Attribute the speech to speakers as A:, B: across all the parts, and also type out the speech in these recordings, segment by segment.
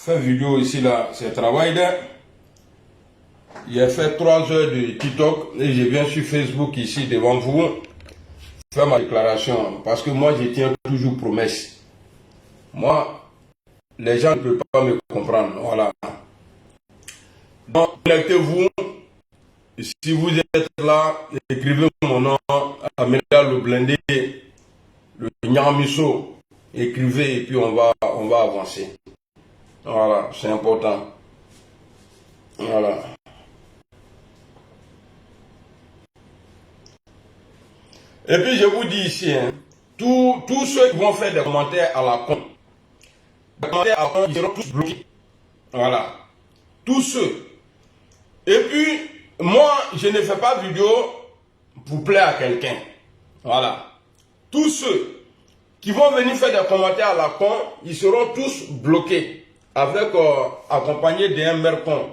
A: fait vidéo ici là, c'est travail d'air. J'ai fait 3 heures de TikTok et je viens sur Facebook ici devant vous faire ma déclaration parce que moi je tiens toujours promesse. Moi, les gens ne peuvent pas me comprendre. Voilà. Donc, connectez-vous. Si vous êtes là, écrivez mon nom, Amira le blindé, le Nyamiso. Écrivez et puis on va avancer. Voilà, c'est important. Voilà. Et puis je vous dis ici, hein, tous ceux qui vont faire des commentaires à la con, ils seront tous bloqués. Voilà. Tous ceux. Et puis, moi, je ne fais pas vidéo pour plaire à quelqu'un. Voilà. Tous ceux qui vont venir faire des commentaires à la con, ils seront tous bloqués. Avec, accompagné d'un mercon.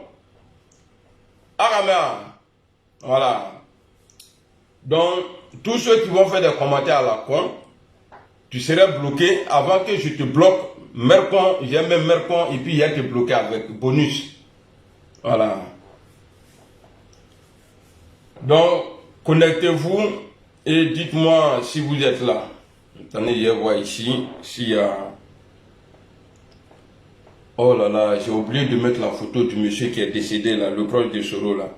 A: Aramea. Voilà. Donc, tous ceux qui vont faire des commentaires à la con, tu serais bloqué avant que je te bloque. Mercon, j'ai même mercon et puis il y a te bloqué avec bonus. Voilà. Donc, connectez-vous et dites-moi si vous êtes là. Attendez, je vois ici s'il y a... Oh là là, j'ai oublié de mettre la photo du monsieur qui est décédé là, le proche de Soro là.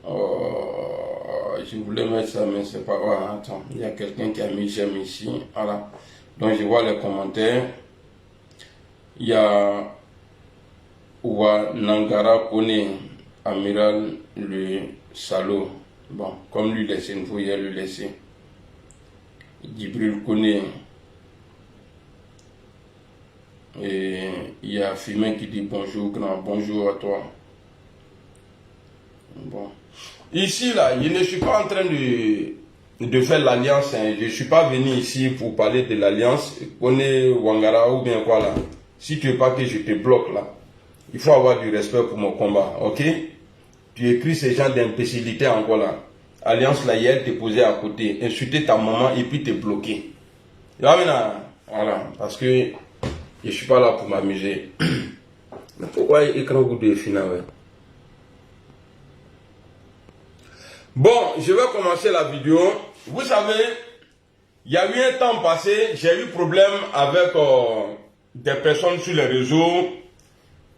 A: Oh, je voulais mettre ça, mais c'est pas... Oh, attends, il y a quelqu'un qui a mis j'aime ici. Voilà. Donc, je vois les commentaires. Il y a Ouwa Nangara Kone, amiral le salaud. Bon, comme lui laisser, il faut y le laisser. Djibril Kone. Et il y a Fimin qui dit bonjour grand, bonjour à toi. Bon. Ici là, je ne suis pas en train de faire l'alliance. Hein. Je ne suis pas venu ici pour parler de l'alliance. Kone Wangara ou bien quoi là. Si tu veux pas que je te bloque là, il faut avoir du respect pour mon combat, ok? Tu écris ces gens d'imbécilité encore là. Alliance là, hier, t'es posé à côté, insulter ta maman et puis t'es bloqué. Voilà, parce que je suis pas là pour m'amuser. Mais pourquoi écran goût de final? Bon, je vais commencer la vidéo. Vous savez, il y a eu un temps passé, j'ai eu problème avec des personnes sur les réseaux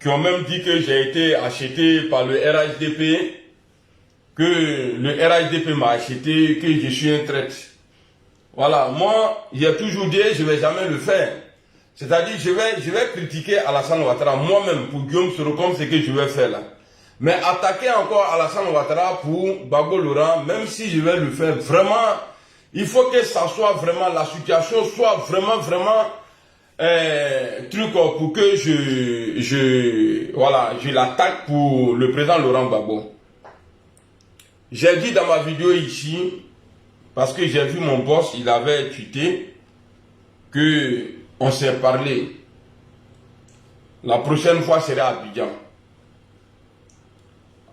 A: qui ont même dit que j'ai été acheté par le RHDP, que le RHDP m'a acheté, que je suis un traître. Voilà, moi, j'ai toujours dit, je ne vais jamais le faire. C'est-à-dire, je vais critiquer Alassane Ouattara moi-même pour Guillaume Soro comme ce que je vais faire là. Mais attaquer encore Alassane Ouattara pour Gbagbo Laurent, même si je vais le faire, vraiment, il faut que ça soit vraiment, la situation soit vraiment truc pour que je l'attaque pour le président Laurent Gbagbo. J'ai dit dans ma vidéo ici, parce que j'ai vu mon boss, il avait tweeté que on s'est parlé. La prochaine fois sera à Abidjan.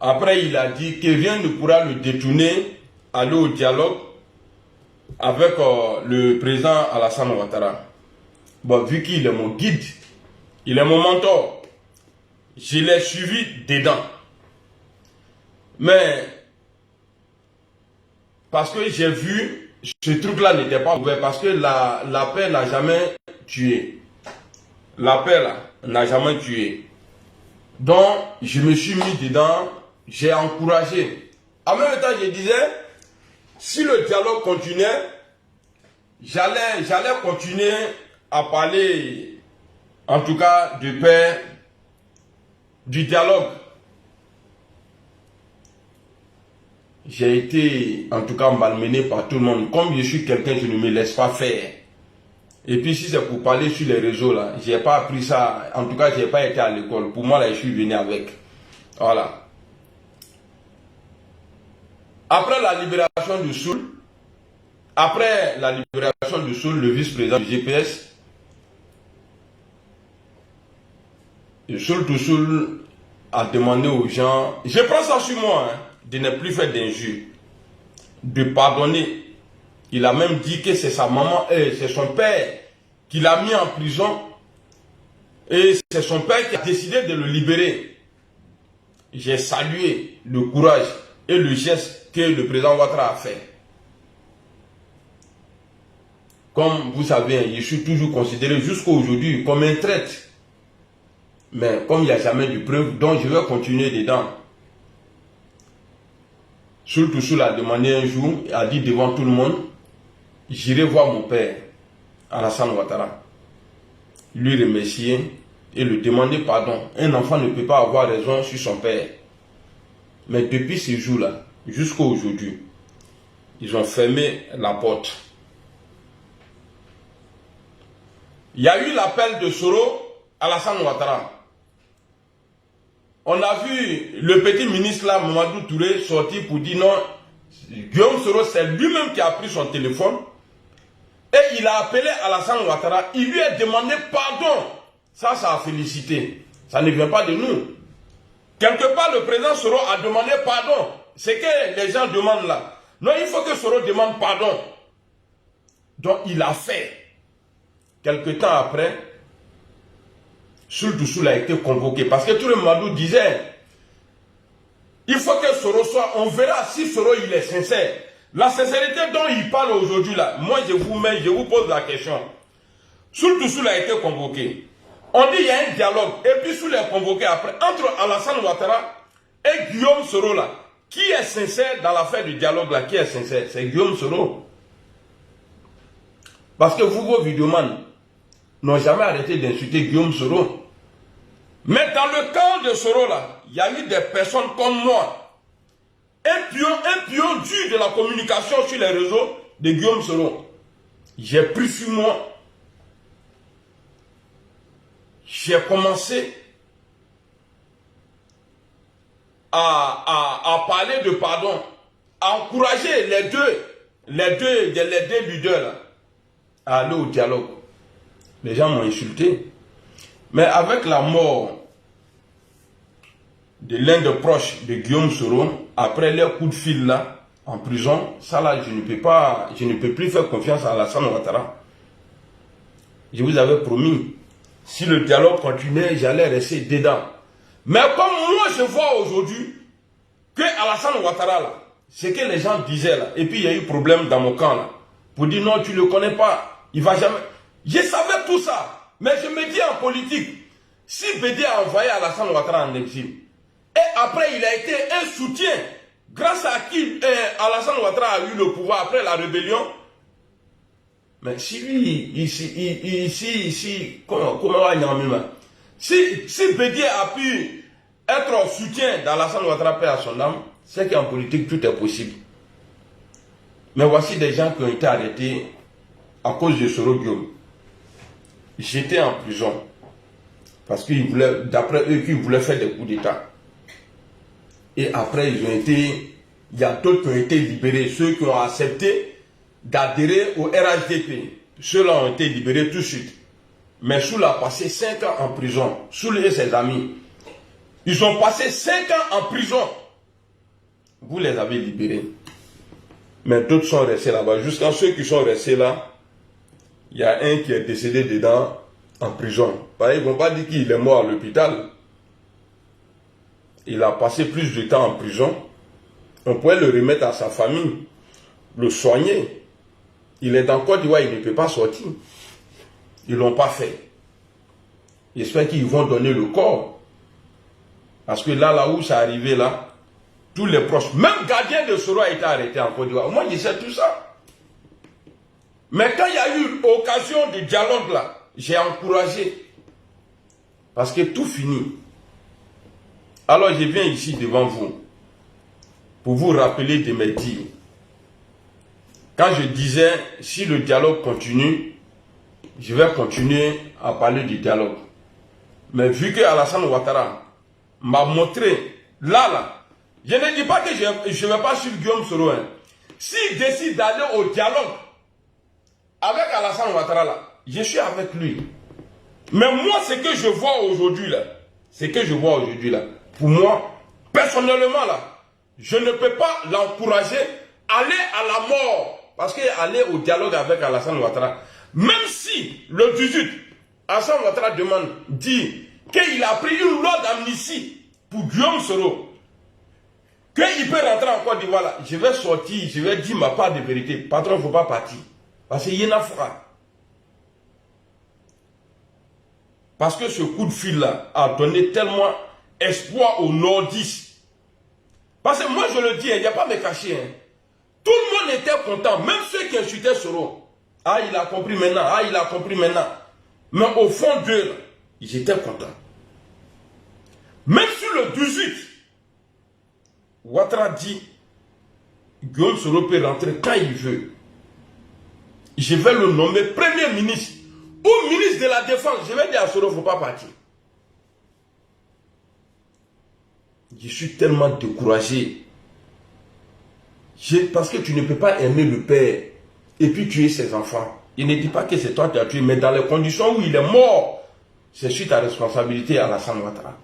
A: Après, il a dit que rien ne pourra le détourner, aller au dialogue avec le président Alassane Ouattara. Bon, vu qu'il est mon guide, il est mon mentor, je l'ai suivi dedans. Mais, parce que j'ai vu, ce truc-là n'était pas ouvert, parce que la paix n'a jamais tué. La paix, là, n'a jamais tué. Donc, je me suis mis dedans, j'ai encouragé. En même temps, je disais, si le dialogue continuait, j'allais continuer à parler, en tout cas, de paix, du dialogue. J'ai été, en tout cas, malmené par tout le monde. Comme je suis quelqu'un, je ne me laisse pas faire. Et puis, si c'est pour parler sur les réseaux, là, j'ai pas appris ça. En tout cas, j'ai pas été à l'école. Pour moi, là, je suis venu avec. Voilà. Après la libération de Soul, le vice-président du GPS, Soul a demandé aux gens, je prends ça sur moi, hein, de ne plus faire d'injures, de pardonner. Il a même dit que c'est sa maman, c'est son père qui l'a mis en prison Et c'est son père qui a décidé de le libérer. J'ai salué le courage et le geste que le président Ouattara a fait. Comme vous savez, je suis toujours considéré jusqu'à aujourd'hui comme un traître. Mais comme il n'y a jamais de preuve, donc je vais continuer dedans. Surtout Soul a demandé un jour, a dit devant tout le monde, j'irai voir mon père, Alassane Ouattara, lui remercier et lui demander pardon. Un enfant ne peut pas avoir raison sur son père. Mais depuis ce jour-là, jusqu'à aujourd'hui, ils ont fermé la porte. Il y a eu l'appel de Soro, Alassane Ouattara. On a vu le petit ministre là, Mamadou Touré, sortir pour dire non, Guillaume Soro, c'est lui-même qui a pris son téléphone et il a appelé Alassane Ouattara, il lui a demandé pardon. Ça a félicité. Ça ne vient pas de nous. Quelque part, le président Soro a demandé pardon. C'est que les gens demandent là. Non, il faut que Soro demande pardon. Donc, il a fait. Quelque temps après, Soul a été convoqué. Parce que tout le monde disait, il faut que Soro soit, on verra si Soro il est sincère. La sincérité dont il parle aujourd'hui là, moi je vous pose la question. Soul a été convoqué. On dit il y a un dialogue. Et puis Soul est convoqué après. Entre Alassane Ouattara et Guillaume Soro là. Qui est sincère dans l'affaire du dialogue là? Qui est sincère? C'est Guillaume Soro. Parce que vous, vos vidéomans, n'ont jamais arrêté d'insulter Guillaume Soro. Mais dans le camp de Soro là, il y a eu des personnes comme moi. Un pion dur de la communication sur les réseaux de Guillaume Soro. J'ai pris sur moi. J'ai commencé à parler de pardon, à encourager les deux leaders là, à aller au dialogue. Les gens m'ont insulté. Mais avec la mort de l'un des proches de Guillaume Soro, après leur coup de fil là, en prison, ça là, je ne peux plus faire confiance à Alassane Ouattara. Je vous avais promis, si le dialogue continuait, j'allais rester dedans. Mais comme moi je vois aujourd'hui que Alassane Ouattara là, ce que les gens disaient là, et puis il y a eu problème dans mon camp là, pour dire non, tu ne le connais pas, il va jamais. Je savais tout ça. Mais je me dis en politique, si Bédé a envoyé Alassane Ouattara en exil, et après il a été un soutien, grâce à qui Alassane Ouattara a eu le pouvoir après la rébellion, mais si lui, si Bédé a pu être en soutien d'Alassane Ouattara paix à son âme, c'est qu'en politique tout est possible. Mais voici des gens qui ont été arrêtés à cause de Soro Guillaume. J'étais en prison parce qu'ils voulaient, d'après eux, qu'ils voulaient faire des coups d'État. Et après, ils ont été, il y a d'autres qui ont été libérés, ceux qui ont accepté d'adhérer au RHDP. Ceux-là ont été libérés tout de suite. Mais Soul a passé 5 ans en prison. Soul et ses amis. Ils ont passé 5 ans en prison. Vous les avez libérés. Mais d'autres sont restés là-bas. Jusqu'à ceux qui sont restés là, il y a un qui est décédé dedans en prison. Ils ne vont pas dire qu'il est mort à l'hôpital. Il a passé plus de temps en prison. On pourrait le remettre à sa famille, le soigner. Il est dans Côte d'Ivoire, il ne peut pas sortir. Ils ne l'ont pas fait. J'espère qu'ils vont donner le corps. Parce que là où c'est arrivé là, tous les proches, même gardien de Soro a été arrêté en Côte d'Ivoire. Moi, je sais tout ça. Mais quand il y a eu occasion de dialogue là, j'ai encouragé. Parce que tout finit. Alors je viens ici devant vous pour vous rappeler de mes dires. Quand je disais, si le dialogue continue, je vais continuer à parler du dialogue. Mais vu que Alassane Ouattara m'a montré, là, je ne dis pas que je ne vais pas sur Guillaume Soro. Hein. S'il décide d'aller au dialogue avec Alassane Ouattara, là, je suis avec lui. Mais moi, ce que je vois aujourd'hui, là, pour moi, personnellement, là, je ne peux pas l'encourager à aller à la mort. Parce qu'aller au dialogue avec Alassane Ouattara, même si le 18, Alassane Ouattara demande, dit qu'il a pris une loi d'amnistie pour Guillaume Soro, qu'il peut rentrer en Côte d'Ivoire, je vais sortir, je vais dire ma part de vérité. Patron, il ne faut pas partir. Parce qu'il y en a froid. Parce que ce coup de fil-là a donné tellement espoir aux nordistes. Parce que moi, je le dis, il n'y a pas à me cacher. Hein. Tout le monde était content, même ceux qui insultaient Soro. Ah, il a compris maintenant, ah, il a compris maintenant. Mais au fond d'eux, ils étaient contents. Même sur le 18, Ouattara dit, Guillaume Soro peut rentrer quand il veut. Je vais le nommer premier ministre ou ministre de la Défense. Je vais dire à Soro, il ne faut pas partir. Je suis tellement découragé. Parce que tu ne peux pas aimer le père et puis tuer ses enfants. Il ne dit pas que c'est toi qui as tué, mais dans les conditions où il est mort, c'est suite à responsabilité à Alassane Ouattara.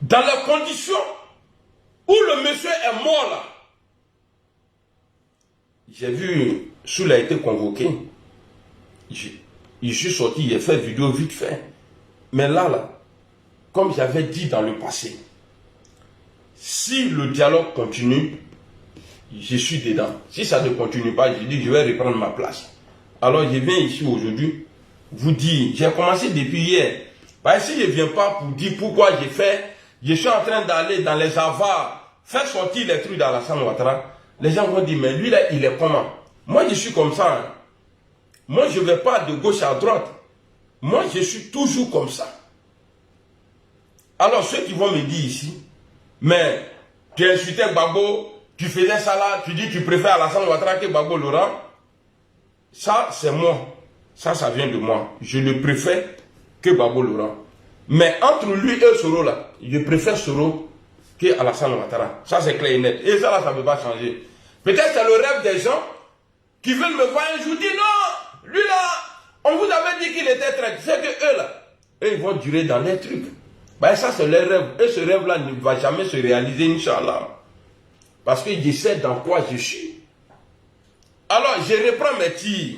A: Dans les conditions où le monsieur est mort là, j'ai vu, Soul a été convoqué. Je suis sorti, j'ai fait vidéo vite fait. Mais là, comme j'avais dit dans le passé, si le dialogue continue, je suis dedans. Si ça ne continue pas, je dis je vais reprendre ma place. Alors je viens ici aujourd'hui vous dire, j'ai commencé depuis hier. Parce que si je ne viens pas pour dire pourquoi j'ai fait, je suis en train d'aller dans les avares, faire sortir les trucs d'Alassane Ouattara, les gens vont dire, mais lui là, il est comment? Moi je suis comme ça. Hein. Moi je ne vais pas de gauche à droite. Moi je suis toujours comme ça. Alors ceux qui vont me dire ici, mais tu insultais Gbagbo, tu faisais ça là, tu dis que tu préfères Alassane Ouattara que Gbagbo Laurent. Ça, c'est moi. Ça vient de moi. Je le préfère que Gbagbo Laurent. Mais entre lui et Soro là, je préfère Soro que Alassane Ouattara. Ça, c'est clair et net. Et ça là, ça ne peut pas changer. Peut-être c'est le rêve des gens qui veulent me voir un jour dire non, lui là, on vous avait dit qu'il était traître. C'est que eux là, eux, ils vont durer dans les trucs. Ben ça c'est leur rêve. Et ce rêve-là ne va jamais se réaliser, Inch'Allah. Parce que je sais dans quoi je suis. Alors je reprends mes tirs.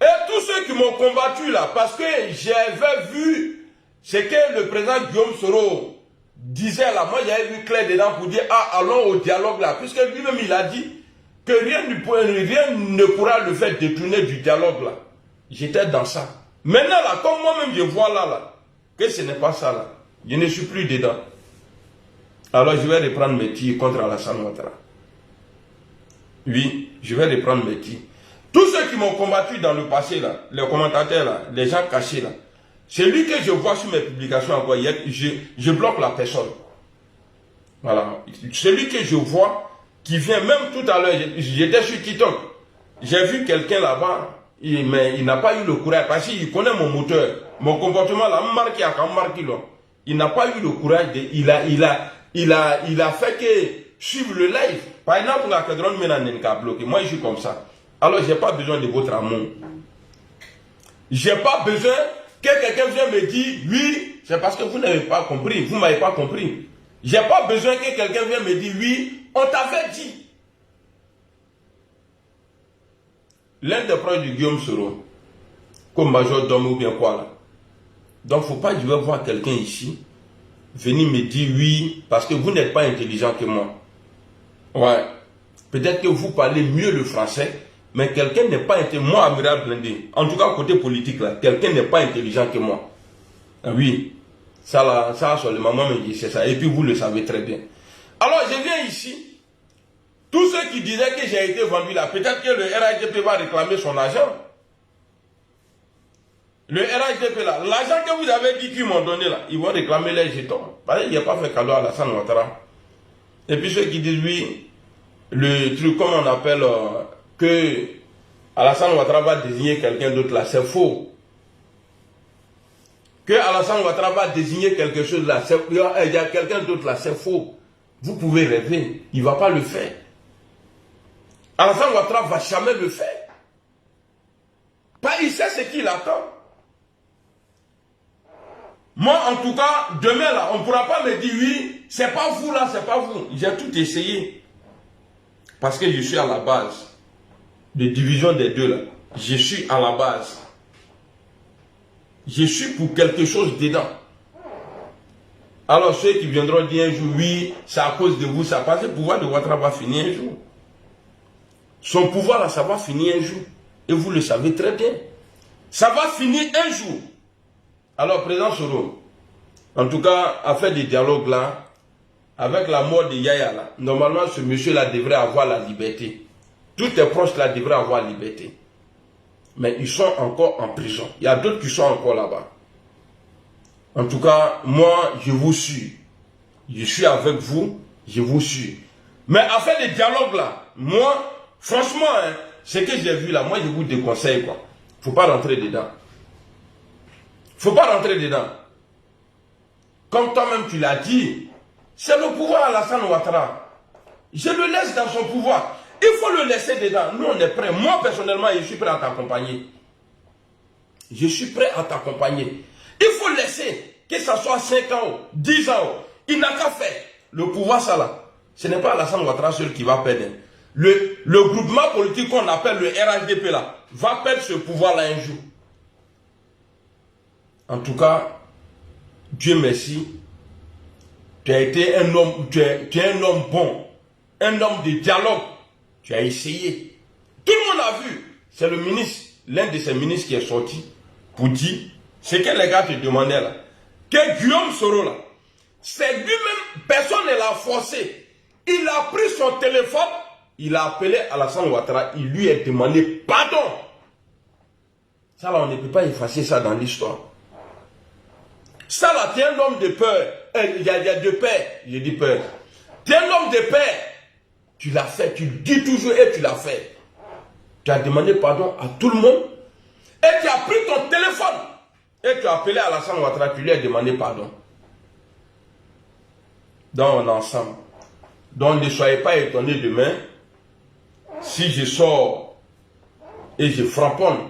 A: Et tous ceux qui m'ont combattu là, parce que j'avais vu ce que le président Guillaume Soro disait là. Moi j'avais vu clair dedans pour dire, ah allons au dialogue là. Puisque lui-même il a dit que rien ne pourra le faire détourner du dialogue là. J'étais dans ça. Maintenant là, comme moi-même je vois là, que ce n'est pas ça là. Je ne suis plus dedans. Alors je vais reprendre mes tirs contre Alassane Ouattara. Oui, je vais reprendre mes tirs. Tous ceux qui m'ont combattu dans le passé, là, les commentateurs, là, les gens cachés, là, celui que je vois sur mes publications encore hier, je bloque la personne. Voilà. Celui que je vois, qui vient même tout à l'heure, j'étais sur TikTok. J'ai vu quelqu'un là-bas, mais il n'a pas eu le courage, parce qu'il connaît mon moteur. Mon comportement, là, il n'a pas eu le courage de... Il a fait que suivre le live. Par exemple, la cadron n'a bloqué. Moi, je suis comme ça. Alors, je n'ai pas besoin de votre amour. Je n'ai pas besoin que quelqu'un vienne me dire, oui, c'est parce que vous n'avez pas compris. Vous ne m'avez pas compris. Je n'ai pas besoin que quelqu'un vienne me dire, oui, on t'avait dit. L'un des proches de Guillaume Soro, comme Major Dom ou bien quoi là. Donc, il ne faut pas que je vais voir quelqu'un ici venir me dire oui, parce que vous n'êtes pas intelligent que moi. Ouais. Peut-être que vous parlez mieux le français, mais quelqu'un n'est pas intelligent. Moi, Amiral Blindé, en tout cas côté politique, là, quelqu'un n'est pas intelligent que moi. Ah oui. Ça, là, ça, sur le moment, c'est ça. Et puis, vous le savez très bien. Alors, je viens ici. Tous ceux qui disaient que j'ai été vendu là, peut-être que le RHDP va réclamer son argent. Le RHDP là, l'argent que vous avez dit qu'ils m'ont donné là, ils vont réclamer les jetons. Parce qu'il n'y a pas fait cadeau à Alassane Ouattara. Et puis ceux qui disent oui, le truc comme on appelle que Alassane Ouattara va désigner quelqu'un d'autre là, c'est faux. Que Alassane Ouattara va désigner quelque chose là, il y a quelqu'un d'autre là, c'est faux. Vous pouvez rêver, il ne va pas le faire. Alassane Ouattara ne va jamais le faire. Pas, il sait ce qu'il attend. Moi, en tout cas, demain là, on ne pourra pas me dire oui, c'est pas vous là, c'est pas vous. J'ai tout essayé. Parce que je suis à la base. de division des deux là. Je suis à la base. Je suis pour quelque chose dedans. Alors ceux qui viendront dire un jour, oui, c'est à cause de vous, ça passe, le pouvoir de Ouattara va finir un jour. Son pouvoir là, ça va finir un jour. Et vous le savez très bien. Ça va finir un jour. Alors, président Soro, en tout cas, à faire des dialogues là, avec la mort de Yaya là, normalement ce monsieur là devrait avoir la liberté. Tous tes proches là devraient avoir la liberté. Mais ils sont encore en prison. Il y a d'autres qui sont encore là-bas. En tout cas, moi, je vous suis. Je suis avec vous, je vous suis. Mais à faire des dialogues là, moi, franchement, hein, ce que j'ai vu là, moi je vous déconseille quoi. Faut pas rentrer dedans. Faut pas rentrer dedans. Comme toi-même tu l'as dit, c'est le pouvoir Alassane Ouattara. Je le laisse dans son pouvoir. Il faut le laisser dedans. Nous on est prêts. Moi personnellement, je suis prêt à t'accompagner. Je suis prêt à t'accompagner. Il faut laisser, que ce soit 5 ans, 10 ans. Il n'a qu'à faire. Le pouvoir ça là, ce n'est pas Alassane Ouattara seul qui va perdre. Le groupement politique qu'on appelle le RHDP là, va perdre ce pouvoir là un jour. En tout cas, Dieu merci, tu as été un homme, tu es un homme bon, un homme de dialogue. Tu as essayé. Tout le monde a vu. C'est le ministre, l'un de ces ministres qui est sorti pour dire ce que les gars te demandaient là. Que Guillaume Soro là, c'est lui-même, personne ne l'a forcé. Il a pris son téléphone, il a appelé Alassane Ouattara, il lui a demandé pardon. Ça là, on ne peut pas effacer ça dans l'histoire. Ça là, tu es un homme de peur. Il y a de peur. J'ai dit peur. Tu es un homme de peur. Tu l'as fait. Tu le dis toujours et tu l'as fait. Tu as demandé pardon à tout le monde. Et tu as pris ton téléphone. Et tu as appelé Alassane Ouattara. Tu lui as demandé pardon. Donc on est ensemble. Donc ne soyez pas étonnés demain. Si je sors et je frapponne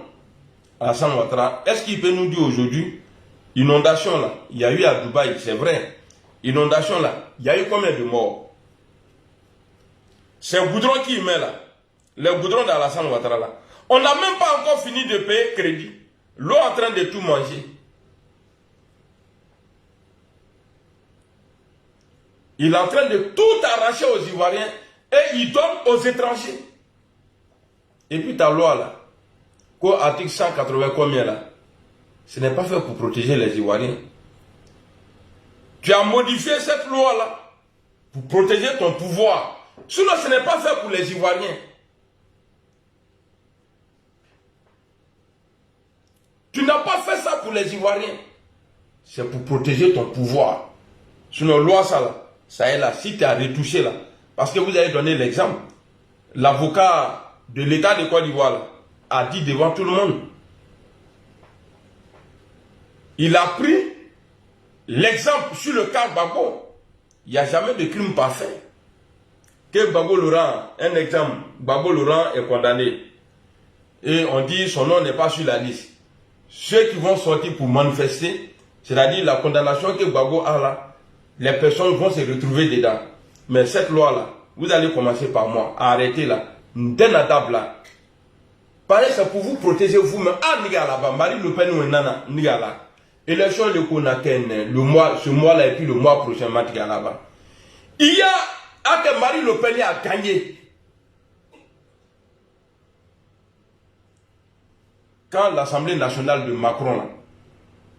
A: Alassane Ouattara. Est-ce qu'il peut nous dire aujourd'hui? Inondation là, il y a eu à Dubaï, c'est vrai. Inondation là, il y a eu combien de morts? C'est le goudron qui met là. Le goudron d'Alassane Ouattara là. On n'a même pas encore fini de payer crédit. L'eau est en train de tout manger. Il est en train de tout arracher aux Ivoiriens et il donne aux étrangers. Et puis ta loi là, quoi, article 180 combien là? Ce n'est pas fait pour protéger les Ivoiriens. Tu as modifié cette loi-là pour protéger ton pouvoir. Sinon, ce n'est pas fait pour les Ivoiriens. Tu n'as pas fait ça pour les Ivoiriens. C'est pour protéger ton pouvoir. Sinon, loi ça là, ça est là. Si tu as retouché là, parce que vous avez donné l'exemple, l'avocat de l'État de Côte d'Ivoire a dit devant tout le monde. Il a pris l'exemple sur le cas Gbagbo. Il n'y a jamais de crime parfait. Que Gbagbo Laurent, un exemple, Gbagbo Laurent est condamné. Et on dit son nom n'est pas sur la liste. Ceux qui vont sortir pour manifester, c'est-à-dire la condamnation que Gbagbo a là, les personnes vont se retrouver dedans. Mais cette loi-là, vous allez commencer par moi, à arrêter là, d'inadable là. Pareil, c'est pour vous protéger vous-même. Ah, niga là-bas, Marine Le Pen ou Nana, niga là. Élection de Konaken, ce mois-là et puis le mois prochain, Matiga là-bas. Il y a, que Marine Le Pen a gagné. Quand l'Assemblée nationale de Macron là,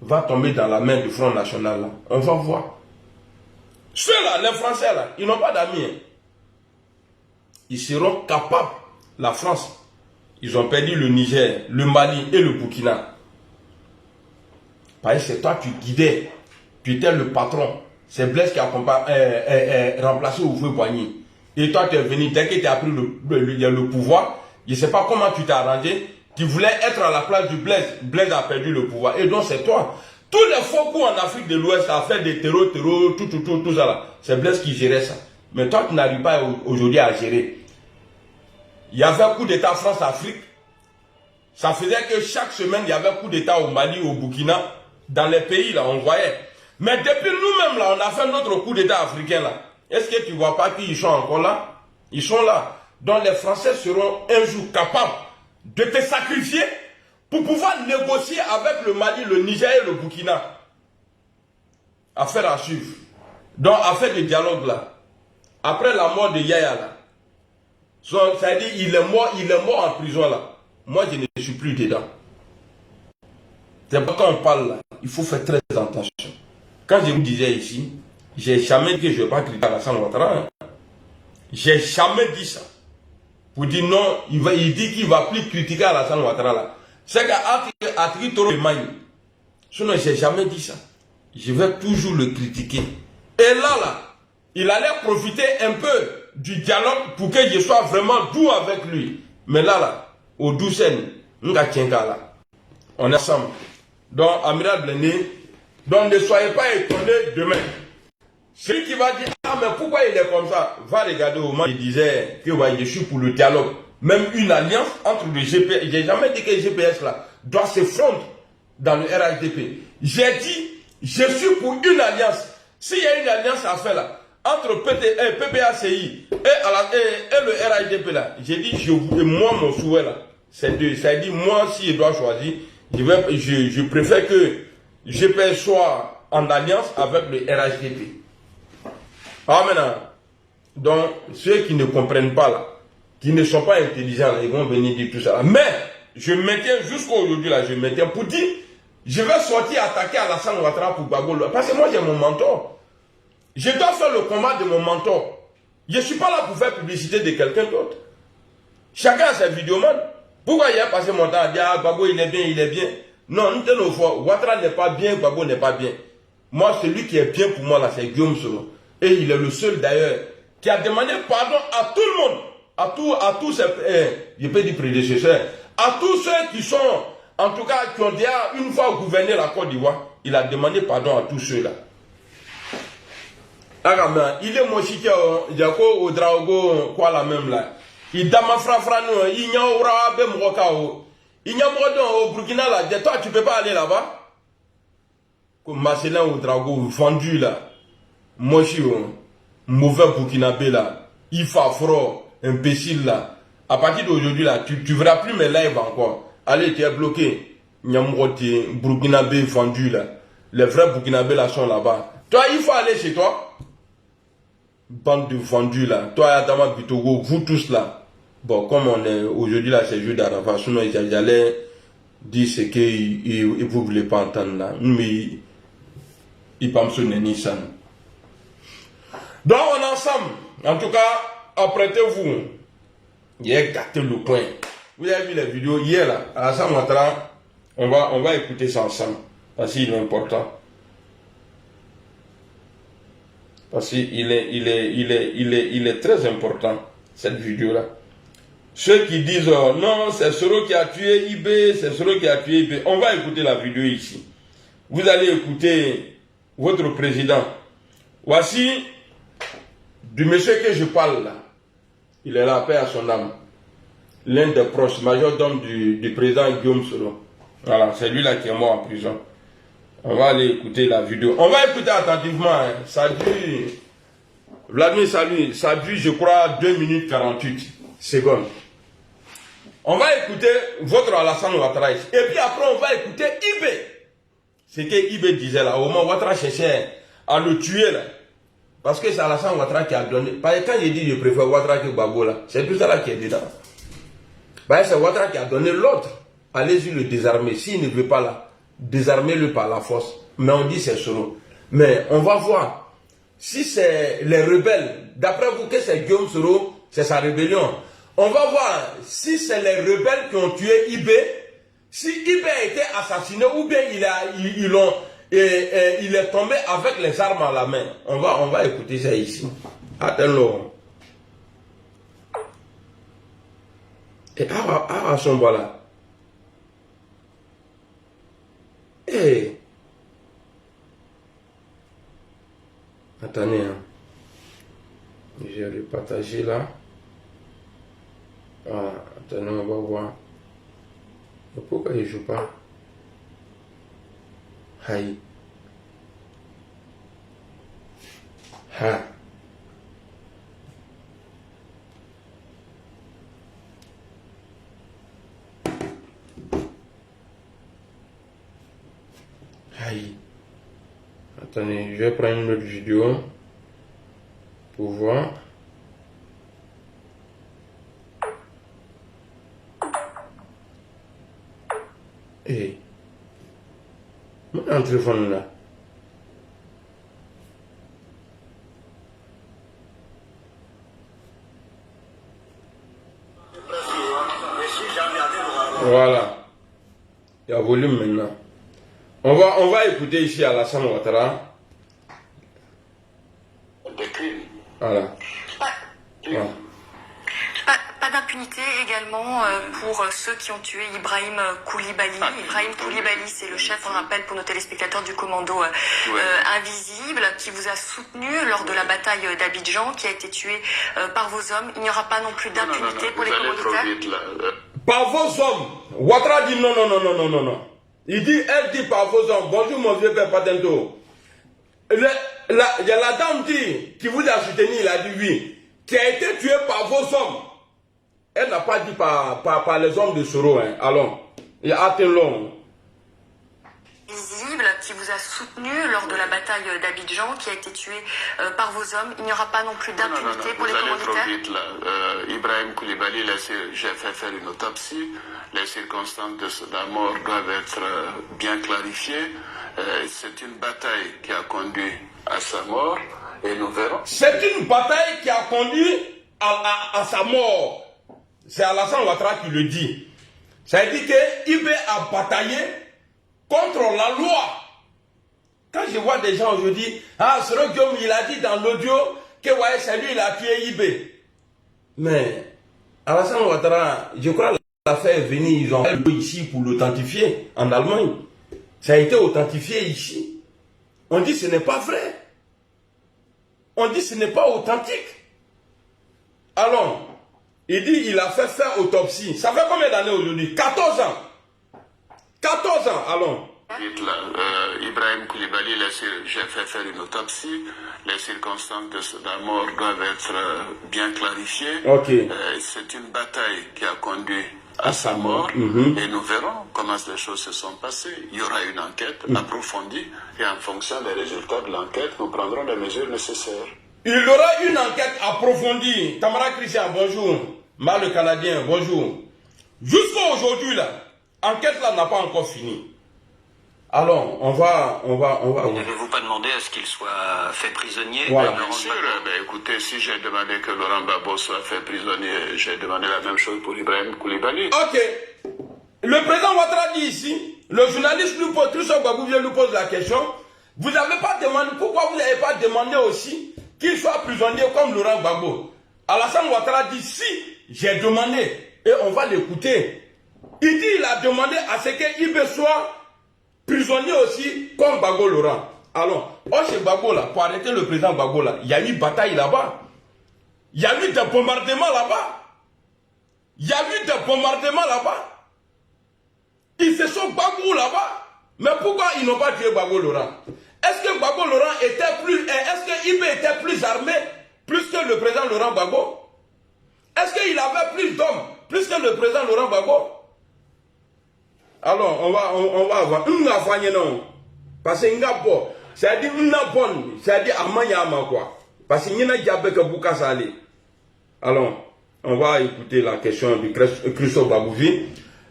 A: va tomber dans la main du Front National, là, on va voir. Ceux-là, les Français, là, ils n'ont pas d'amis. Hein. Ils seront capables, la France, ils ont perdu le Niger, le Mali et le Burkina. Parce que c'est toi qui guidais, tu étais le patron. C'est Blaise qui a remplacé Houphouët-Boigny. Et toi, tu es venu, dès que tu as pris le pouvoir, je ne sais pas comment tu t'es arrangé, tu voulais être à la place du Blaise. Blaise a perdu le pouvoir. Et donc, c'est toi. Tous les faux coups en Afrique de l'Ouest, à faire des terreaux, tout ça là. C'est Blaise qui gérait ça. Mais toi, tu n'arrives pas aujourd'hui à gérer. Il y avait un coup d'État France-Afrique. Ça faisait que chaque semaine, il y avait un coup d'État au Mali, au Burkina. Dans les pays, là, on voyait. Mais depuis nous-mêmes, là, on a fait notre coup d'État africain, là. Est-ce que tu ne vois pas qu'ils sont encore là? Ils sont là. dont les Français seront un jour capables de te sacrifier pour pouvoir négocier avec le Mali, le Niger et le Burkina. Affaire à suivre. Donc, affaire de dialogue là. Après la mort de Yaya là. C'est-à-dire, il est mort en prison là. Moi, je ne suis plus dedans. C'est pourquoi on parle là. Il faut faire très attention. Quand je vous disais ici, j'ai jamais dit que je ne vais pas critiquer Alassane Ouattara. Hein. J'ai jamais dit ça. Pour dire non, il dit qu'il ne va plus critiquer Alassane Ouattara là. C'est qu'à Toro de Magne. Sinon, je n'ai jamais dit ça. Je vais toujours le critiquer. Et là, il allait profiter un peu du dialogue pour que je sois vraiment doux avec lui. Mais là, au Doucen, on est ensemble. Donc, Amiral Blendé, donc ne soyez pas étonnés demain. Celui qui va dire, ah mais pourquoi il est comme ça, va regarder au moment il disait que ouais, je suis pour le dialogue. Même une alliance entre le GPS, j'ai jamais dit que le GPS là doit se fondre dans le RHDP. J'ai dit, je suis pour une alliance. S'il y a une alliance à faire là, entre PPACI et le RHDP là, j'ai dit, moi mon souhait là, c'est deux. C'est-à-dire, moi si je dois choisir, je préfère que GPS soit en alliance avec le RHDP. Ah maintenant, donc ceux qui ne comprennent pas là, qui ne sont pas intelligents là, ils vont venir dire tout ça là. Mais je maintiens jusqu'à aujourd'hui là, je maintiens pour dire, je vais sortir attaquer Alassane Ouattara pour Gbagbo. Parce que moi j'ai mon mentor. Je dois faire le combat de mon mentor. Je ne suis pas là pour faire publicité de quelqu'un d'autre. Chacun a ses vidéomans. Pourquoi il a passé mon temps à dire ah, Gbagbo il est bien, il est bien. Non, nous tenons fois, Ouattara n'est pas bien, Gbagbo n'est pas bien. Moi, celui qui est bien pour moi là, c'est Guillaume Soro. Et il est le seul d'ailleurs qui a demandé pardon à tout le monde, à tous ses, je peux dire prédécesseurs, à tous ceux qui sont, en tout cas, qui ont déjà une fois gouverné la Côte d'Ivoire. Il a demandé pardon à tous ceux-là. Il est mon chiquet, Jako au Drago, quoi la même là. Il dama frafrano, il n'y a aura ben mokao. Il n'y a pas au Burkina là. Toi, tu peux pas aller là-bas. Comme Marcelin au Drago, vendu là. Moi, je suis mauvais Burkinabé là. Il fait froid, imbécile là. À partir d'aujourd'hui là, tu verras plus mes lives encore. Allez, tu es bloqué. Nyamroté, Burkinabé vendu là. Les vrais Burkinabés là sont là-bas. Toi, il faut aller chez toi. Bande de vendus là. Toi, Adama Bitogo, vous tous là. Bon, comme on est aujourd'hui là, c'est jour d'Arafat. Sinon, j'allais dire ce qu'ils ne voulaient pas entendre là. Mais ils pensent que c'est donc, on est ensemble. En tout cas, apprêtez-vous. Il a gâté le point. Vous avez vu les vidéos hier là. Alassane Ouattara, on va écouter ça ensemble. Parce qu'il est important. Parce qu'il est très important, cette vidéo-là. Ceux qui disent, non, c'est Soro qui a tué IB, c'est Soro qui a tué IB. On va écouter la vidéo ici. Vous allez écouter votre président. Voici du monsieur que je parle là. Il est là, paix à son âme. L'un des proches, majordome du président Guillaume Soro. Voilà, c'est lui là qui est mort en prison. On va aller écouter la vidéo. On va écouter attentivement. Hein. Ça dure, Vladimir, salut. Ça dure, je crois, 2 minutes 48 secondes. On va écouter votre Alassane Ouattara. Et puis après, on va écouter Ibé. C'est que Ibé disait là. Au moment où Ouattara cherchait à le tuer là. Parce que c'est Alassane Ouattara qui a donné. Parce que quand j'ai dit je préfère Ouattara que Gbagbo là, c'est tout ça là qui est dedans. Parce que c'est Ouattara qui a donné l'ordre. Allez-y le désarmer. S'il ne veut pas là, désarmez-le par la force. Mais on dit c'est Soro. Mais on va voir. Si c'est les rebelles, d'après vous que c'est Guillaume Soro, c'est sa rébellion. On va voir si c'est les rebelles qui ont tué Ibé. Si Ibé a été assassiné ou bien il est tombé avec les armes à la main. On va écouter ça ici. Attends-le. Et à son voilà. Hey. Attendez, hein. Je vais le partager là. Ah, attendez, on va voir. Mais pourquoi il ne joue pas? Aïe. Ah. Aïe. Attendez, je vais prendre une autre vidéo pour voir. Et un téléphone là. Voilà. Il y a volume maintenant. On va écouter ici Alassane Ouattara. Voilà. Voilà.
B: Pas d'impunité également pour ceux qui ont tué Ibrahim Koulibaly. Ibrahim Koulibaly, c'est le chef, on rappelle pour nos téléspectateurs, du commando invisible qui vous a soutenu lors de la bataille d'Abidjan, qui a été tué par vos hommes. Il n'y aura pas non plus d'impunité pour les commanditaires.
A: Par vos hommes. Ouattara dit non, non, non, non, non, non, non. Elle dit par vos hommes. Bonjour mon vieux père Patento. Il y a la dame qui vous a soutenu, il a dit oui, qui a été tué par vos hommes. Elle n'a pas dit par les hommes de Soro. Hein. Allons, il y a Attelon.
B: Visible, qui vous a soutenu lors de la bataille d'Abidjan, qui a été tué par vos hommes. Il n'y aura pas non plus d'impunité pour les commanditaires.
C: Trop vite, là. Ibrahim Koulibaly, j'ai fait faire une autopsie. Les circonstances de sa mort doivent être bien clarifiées. C'est une bataille qui a conduit à sa mort et nous verrons.
A: C'est une bataille qui a conduit à sa mort. C'est Alassane Ouattara qui le dit. Ça veut dire que IB a bataillé contre la loi. Quand je vois des gens aujourd'hui, Soro Guillaume, il a dit dans l'audio que ouais, c'est lui, il a tué IB. Mais Alassane Ouattara, je crois que l'affaire est venue, ils ont fait ici pour l'authentifier en Allemagne. Ça a été authentifié ici. On dit que ce n'est pas vrai. On dit que ce n'est pas authentique. Alors, il dit qu'il a fait faire autopsie. Ça fait combien d'années aujourd'hui? 14 ans. 14 ans, allons.
C: Ibrahim Koulibaly, j'ai fait faire une autopsie. Les circonstances de sa mort doivent être bien clarifiées.
A: Okay.
C: C'est une bataille qui a conduit à sa mort et nous verrons comment les choses se sont passées. Il y aura une enquête approfondie et en fonction des résultats de l'enquête, nous prendrons les mesures nécessaires.
A: Il y aura une enquête approfondie. Tamara Christian, bonjour. Mal le Canadien, bonjour. Jusqu'à aujourd'hui, là, l'enquête là n'a pas encore fini. Alors, on va.
D: N'avez-vous pas demandé à ce qu'il soit fait prisonnier?
A: Voilà.
C: Bien sûr, écoutez, si j'ai demandé que Laurent Gbagbo soit fait prisonnier, j'ai demandé la même chose pour Ibrahim Koulibaly.
A: Ok. Le président Ouattara dit ici, le journaliste nous pose, Christophe Gbagbo vient nous pose la question, vous n'avez pas demandé, pourquoi vous n'avez pas demandé aussi qu'il soit prisonnier comme Laurent Gbagbo? Alassane Ouattara dit si, j'ai demandé, et on va l'écouter. Il dit il a demandé à ce qu'il soit prisonnier aussi comme Gbagbo Laurent. Alors, chez Gbagbo là, pour arrêter le président Gbagbo là, il y a eu une bataille là-bas. Il y a eu des bombardements là-bas. Il y a eu des bombardements là-bas. Ils se sont Gbagbo là-bas. Mais pourquoi ils n'ont pas tué Gbagbo Laurent? Est-ce que Gbagbo Laurent était plus... Est-ce que IB était plus armé plus que le président Laurent Gbagbo? Est-ce qu'il avait plus d'hommes plus que le président Laurent Gbagbo? Alors, on va avoir une affaire, non. Parce que c'est-à-dire une bonne, c'est-à-dire Amanyama quoi. Parce qu'il y a Diabé que Bouka Salé. Alors, on va écouter la question de Christophe Babouvi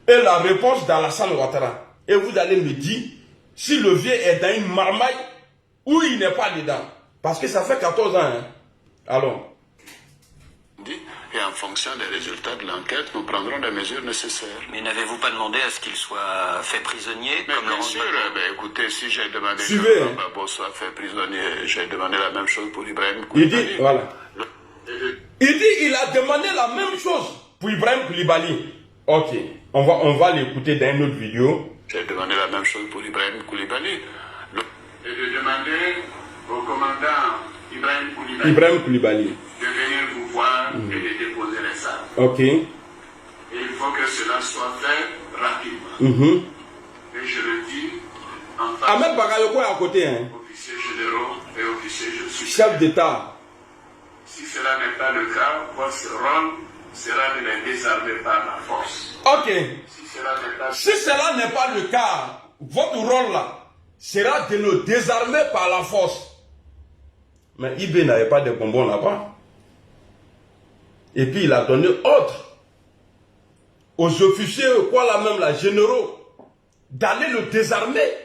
A: et la réponse d'Alassane Ouattara. Et vous allez me dire si le vieux est dans une marmaille ou il n'est pas dedans. Parce que ça fait 14 ans. Hein. Alors.
C: Et en fonction des résultats de l'enquête, nous prendrons les mesures nécessaires.
D: Mais n'avez-vous pas demandé à ce qu'il soit fait prisonnier comme
C: bien
D: Laurent
C: sûr, écoutez, si j'ai demandé
A: Suivez,
C: que Laurent Gbagbo soit fait prisonnier, j'ai demandé la même chose pour Ibrahim Koulibaly.
A: Il dit, voilà. Il dit, il a demandé la même chose pour Ibrahim Koulibaly. Ok, on va l'écouter dans une autre vidéo.
C: J'ai demandé la même chose pour Ibrahim Koulibaly. Et de demander au commandant Ibrahim Koulibaly de venir vous voir et de déposer les armes.
A: Ok.
C: Et il faut que cela soit fait rapidement. Et je le dis en tant
A: Ahmed Bagayoko est à côté. Hein.
C: qu'officier généraux et officier je suis.
A: Chef d'État.
C: Si cela n'est pas le cas, votre rôle sera de les désarmer par la force.
A: Ok.
C: Si cela n'est pas
A: Si cela n'est pas le cas, votre rôle là sera de le désarmer par la force. Mais IB n'avait pas de bonbons là-bas. Et puis il a donné ordre aux officiers, quoi là même, là, généraux, d'aller le désarmer.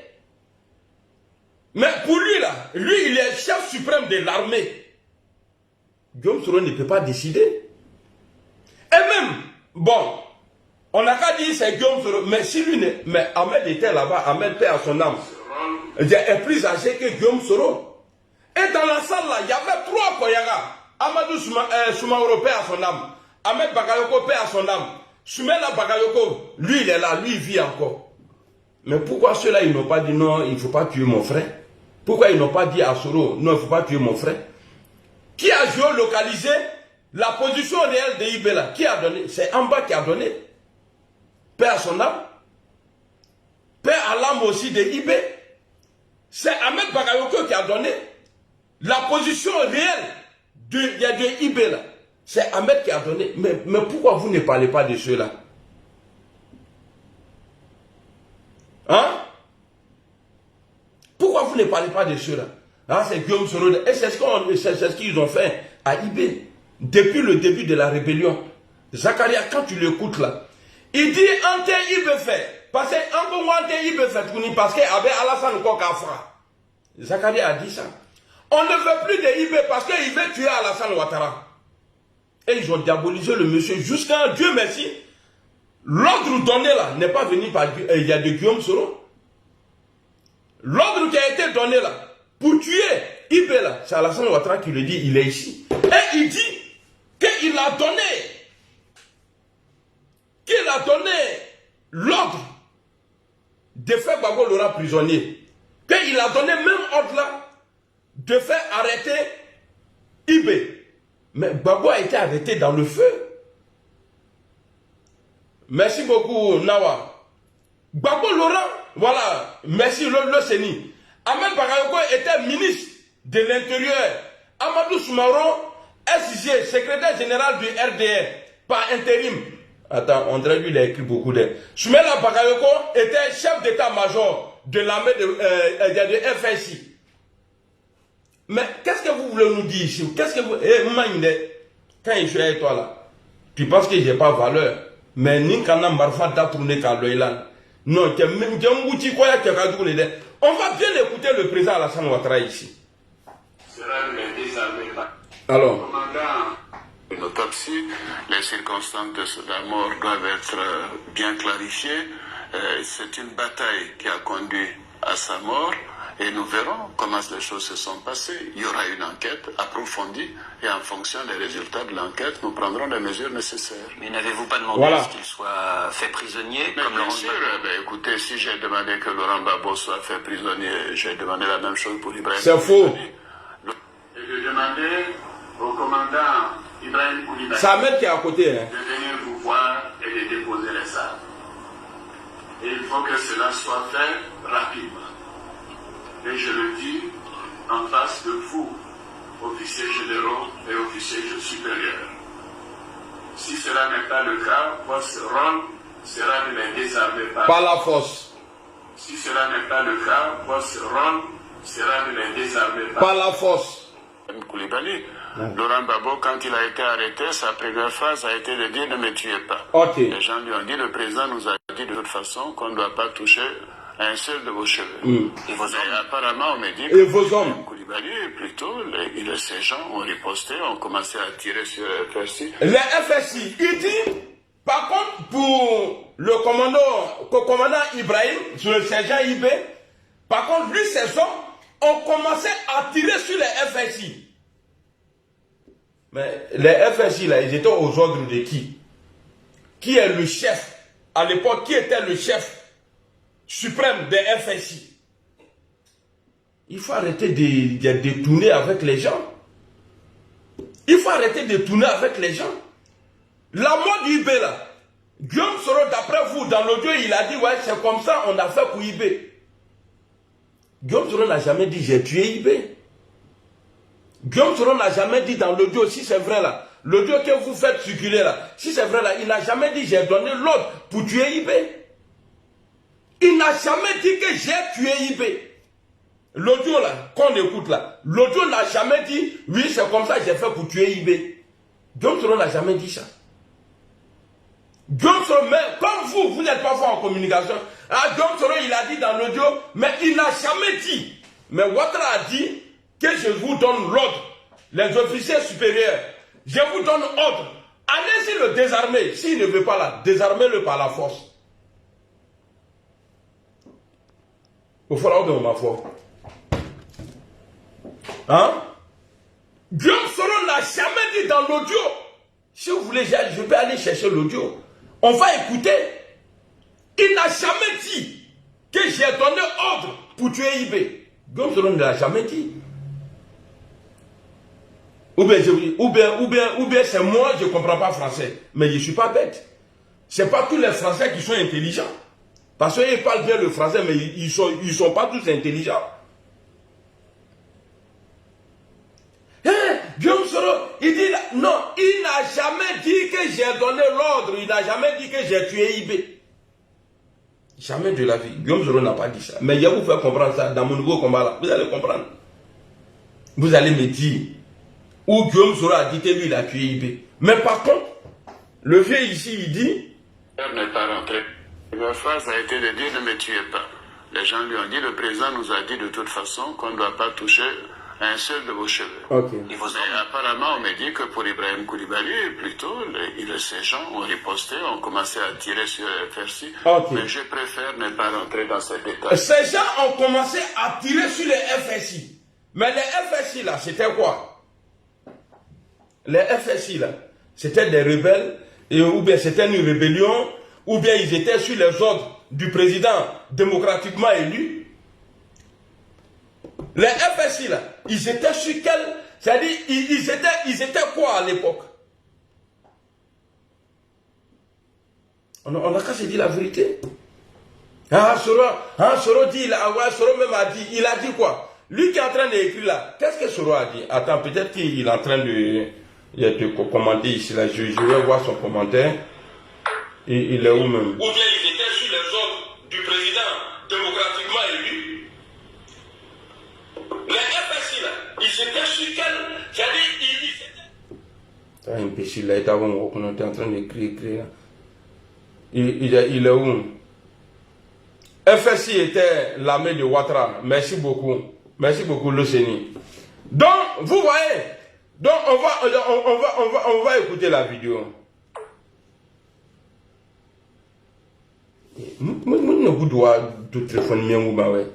A: Mais pour lui là, lui il est chef suprême de l'armée. Guillaume Soro ne peut pas décider. Et même, bon, on n'a qu'à dire c'est Guillaume Soro, mais si lui ne... Mais Ahmed était là-bas, Ahmed paix à son âme. Il est plus âgé que Guillaume Soro. Et dans la salle là, il y avait 3 Koyaga. Amadou Soumaoro paix à son âme. Ahmed Bakayoko paix à son âme. Soumela Bakayoko, lui il est là, lui il vit encore. Mais pourquoi ceux-là ils n'ont pas dit non, il ne faut pas tuer mon frère? Pourquoi ils n'ont pas dit à Soro, non, il ne faut pas tuer mon frère? Qui a géolocalisé la position réelle de IB là? Qui a donné? C'est Amba qui a donné. Paix à son âme. Paix à l'âme aussi de IB. C'est Ahmed Bakayoko qui a donné la position réelle de IB là. C'est Ahmed qui a donné. Mais pourquoi vous ne parlez pas de ceux-là? Hein? Pourquoi vous ne parlez pas de ceux-là? Ah, c'est Guillaume Soro. Et c'est ce qu'ils ont fait à IB. Depuis le début de la rébellion. Zakaria, quand tu l'écoutes là, il dit Ante IB fait. Parce que Ante IB fait parce que avec Alassane Kokafra. Zakaria a dit ça. On ne veut plus de IB parce qu'il veut tuer Alassane Ouattara. Et ils ont diabolisé le monsieur jusqu'à Dieu merci. L'ordre donné là n'est pas venu par il y a de Guillaume Soro. L'ordre qui a été donné là pour tuer IB là, c'est Alassane Ouattara qui le dit, il est ici. Et il dit qu'il a donné l'ordre de faire Gbagbo Laurent prisonnier. Qu'il a donné même ordre là de faire arrêter IB. Mais Gbagbo a été arrêté dans le feu. Merci beaucoup, Nawa. Gbagbo Laurent, voilà, merci le Séni. Ahmed Bakayoko était ministre de l'Intérieur. Amadou Soumaoro, SG, secrétaire général du RDR, par intérim. Attends, on dirait lui, il a écrit beaucoup de... Soumela Bakayoko était chef d'état-major de l'armée de FSI. Mais qu'est-ce que vous voulez nous dire ici? Qu'est-ce que vous... Quand je suis avec toi là, tu penses que je n'ai pas valeur. Mais Ninkana Marfa da tourné Kaloïlan. Non, on va bien écouter le président Alassane Ouattara ici. Alors,
C: une autopsie, les circonstances de la mort doivent être bien clarifiées. C'est une bataille qui a conduit à sa mort. Et nous verrons comment les choses se sont passées. Il y aura une enquête approfondie et en fonction des résultats de l'enquête, nous prendrons les mesures nécessaires.
D: Mais n'avez-vous pas demandé à ce qu'il soit fait prisonnier comme
C: bien
D: Laurent
C: sûr,
D: Gbagbo?
C: écoutez, si j'ai demandé que Laurent Gbagbo soit fait prisonnier, j'ai demandé la même chose pour Ibrahim.
A: C'est faux.
C: Et je demandais au commandant Ibrahim Koulibaly
A: sa mère qui est à côté. Hein.
C: de venir vous voir et de déposer les armes. Et il faut que cela soit fait rapidement. Et je le dis en face de vous, officiers généraux et officiers supérieurs. Si cela n'est pas le cas, votre rôle sera de les désarmer
A: Par la force.
C: Si cela n'est pas le cas, votre rôle sera de les désarmer
A: par la force.
C: Koulibaly. Laurent Gbagbo, quand il a été arrêté, sa première phrase a été de dire ne me tuez pas.
A: Okay.
C: Les gens lui ont dit, le président nous a dit de toute façon qu'on ne doit pas toucher un seul de vos cheveux.
D: Et vos hommes?
C: Apparemment, on me dit
A: Et vos hommes?
C: Koulibaly, plutôt, ces gens ont riposté, ont commencé à tirer sur le FSI.
A: Les FSI, il dit, par contre, pour le commandant Ibrahim, sur le sergent IB, par contre, lui, ses hommes ont commencé à tirer sur les FSI. Mais les FSI, là, ils étaient aux ordres de qui? Qui est le chef? À l'époque, qui était le chef suprême des FSI? Il faut arrêter de tourner avec les gens. Il faut arrêter de tourner avec les gens. La mort d'IB là, Guillaume Soro, d'après vous, dans l'audio, il a dit, ouais, c'est comme ça, on a fait pour IB. Guillaume Soro n'a jamais dit, j'ai tué IB. Guillaume Soro n'a jamais dit dans l'audio, si c'est vrai là, l'audio que vous faites circuler là, si c'est vrai là, il n'a jamais dit, j'ai donné l'ordre pour tuer IB. Il n'a jamais dit que j'ai tué IB. l'audio là, qu'on écoute là, l'audio n'a jamais dit, oui, c'est comme ça que j'ai fait pour tuer IB. Guillaume Soro n'a jamais dit ça. Guillaume Soro, mais comme vous n'êtes pas fort en communication, Guillaume Soro, il a dit dans l'audio, mais il n'a jamais dit. Mais Ouattara a dit que je vous donne l'ordre, les officiers supérieurs, je vous donne ordre. Allez-y le désarmer. S'il ne veut pas là, désarmez-le par la force. Il faut l'ordre de ma foi. Hein? Guillaume Soro n'a jamais dit dans l'audio. Si vous voulez, je peux aller chercher l'audio. On va écouter. Il n'a jamais dit que j'ai donné ordre pour tuer IB. Guillaume Soro ne l'a jamais dit. Ou bien c'est moi, je ne comprends pas français. Mais je ne suis pas bête. Ce n'est pas tous les Français qui sont intelligents. Parce qu'ils parlent bien le français, mais ils sont pas tous intelligents. Guillaume Soro, il dit là, non, il n'a jamais dit que j'ai donné l'ordre, il n'a jamais dit que j'ai tué IB. Jamais de la vie. Guillaume Soro n'a pas dit ça. Mais je vais vous faire comprendre ça dans mon nouveau combat là. Vous allez comprendre. Vous allez me dire où Guillaume Soro a dit que lui il a tué IB. Mais par contre, le vieux ici il dit.
C: Il n'est pas rentré. La phrase a été de dire ne me tuez pas. Les gens lui ont dit, le président nous a dit de toute façon qu'on ne doit pas toucher un seul de vos cheveux.
A: Okay.
C: Et apparemment, on me dit que pour Ibrahim Koulibaly, plutôt, ces gens ont riposté, ont commencé à tirer sur le FRC.
A: Okay.
C: Mais je préfère ne pas rentrer dans ces détails.
A: Ces gens ont commencé à tirer sur les FSI. Mais les FSI là, c'était quoi? Les FSI là, c'était des rebelles, ou bien c'était une rébellion, ou bien ils étaient sur les ordres du président démocratiquement élu. Les FSI là, ils étaient sur quel... C'est-à-dire, ils étaient quoi à l'époque? On a qu'à se dire la vérité. Soro dit, Soro même a dit, il a dit quoi? Lui qui est en train d'écrire là, qu'est-ce que Soro a dit? Attends, peut-être qu'il est en train de commenter ici là, je vais voir son commentaire. Il est où même? Ou bien ils étaient sur les ordres du président démocratiquement élu. Les FSI là, ils étaient sur quel... C'est-à-dire, ils étaient... Un imbécile là, il est en train d'écrire là. Il est où? FSI était l'armée de Ouattara. Merci beaucoup. Merci beaucoup, l'OCNI. Donc, vous voyez, donc on va écouter la vidéo. Moi, je vous dois tout téléphoner ou bah ouais.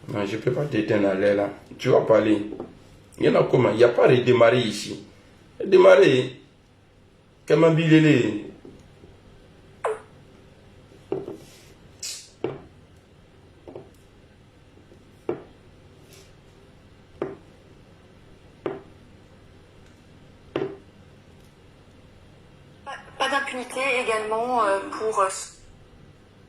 A: Non, je ne peux pas t'éteindre à l'air là. Tu vas parler. Il y en a comment? Il n'y a pas de démarrer ici. Démarrer. Comment bilélé?
B: Pas d'impunité également pour...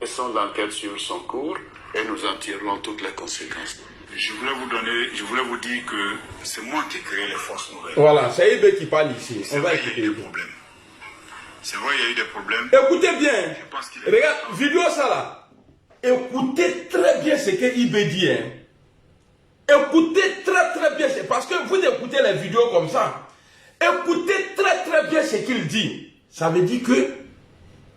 C: Laissons l'enquête sur son cours et nous en tirerons toutes les conséquences.
E: Je voulais vous dire que c'est moi qui ai créé les forces nouvelles.
A: Voilà, c'est Ibé qui parle ici.
E: C'est vrai, il y a eu des problèmes. C'est vrai, il y a eu des problèmes.
A: Écoutez bien. Regarde, vidéo ça là. Écoutez très bien ce que Ibé dit. Hein. Écoutez très bien. Parce que vous écoutez les vidéos comme ça. Écoutez très bien ce qu'il dit. Ça veut dire que